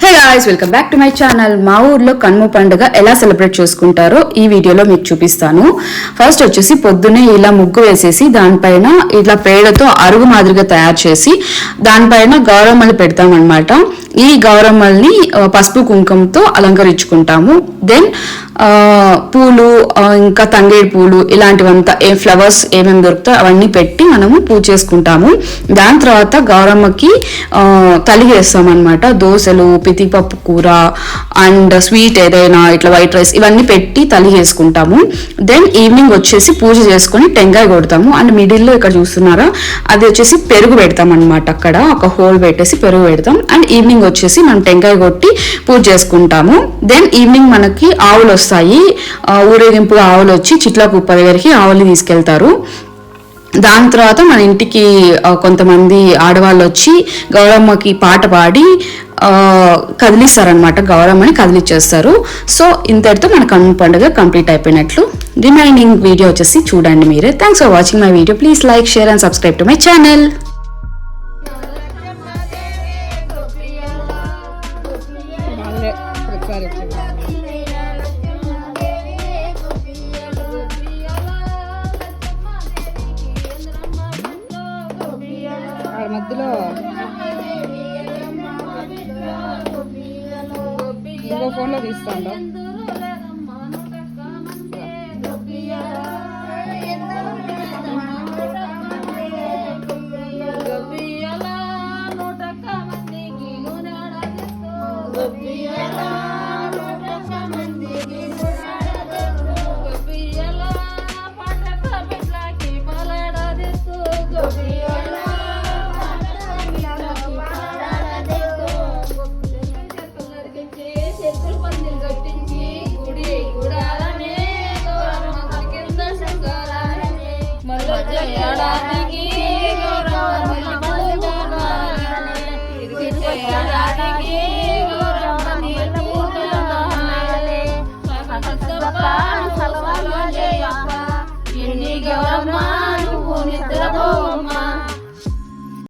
Hey guys, welcome back to my channel. మా ఊర్లో కనుమ పండుగ ఎలా సెలబ్రేట్ చేసుకుంటారో ఈ వీడియోలో మీకు చూపిస్తాను. ఫస్ట్ వచ్చేసి పొద్దున్నే ఇలా ముగ్గు వేసేసి దానిపైన ఇట్లా పేడతో అరుగు మాదిరిగా తయారు చేసి దానిపైన గౌరమ్మలు పెడతామన్నమాట. ఈ గౌరమ్మల్ని పసుపు కుంకుమతో అలంకరించుకుంటాము. దెన్ పూలు, ఇంకా తంగేడు పూలు, ఇలాంటివంతా ఫ్లవర్స్ ఏమేమి దొరుకుతాయో అవన్నీ పెట్టి మనము పూజ చేసుకుంటాము. దాని తర్వాత గౌరమ్మకి తలిగేస్తాం అనమాట. దోశలు, పితిపప్పు కూర అండ్ స్వీట్ ఏదైనా ఇట్లా వైట్ రైస్ ఇవన్నీ పెట్టి తలిగేసుకుంటాము. దెన్ ఈవినింగ్ వచ్చేసి పూజ చేసుకొని టెంకాయ కొడతాము. అండ్ మిడిల్లో ఇక్కడ చూస్తున్నారా, అది వచ్చేసి పెరుగు పెడతాం అనమాట. అక్కడ ఒక హోల్ పెట్టేసి పెరుగు పెడతాం. అండ్ ఈవినింగ్ వచ్చేసి మనం టెంకాయ కొట్టి పూజ చేసుకుంటాము. దెన్ ఈవినింగ్ మనకి ఆవులు వస్తాయి. ఊరేగింపు ఆవులు వచ్చి చిట్ల కుప్ప దగ్గరికి ఆవులు తీసుకెళ్తారు. దాని తర్వాత మన ఇంటికి కొంతమంది ఆడవాళ్ళు వచ్చి గౌరమ్మకి పాట పాడి కదిలిస్తారనమాట. గౌరమ్మని కదిలిచ్చేస్తారు. సో ఇంతటితో మన కనుమ పండుగ కంప్లీట్ అయిపోయినట్లు. రిమైనింగ్ వీడియో వచ్చేసి చూడండి మీరే. Thanks for watching my video. Please like, share and subscribe to my channel. మధ్యలో ఇంకో ఫోన్లో తీస్తాండ. Gauramma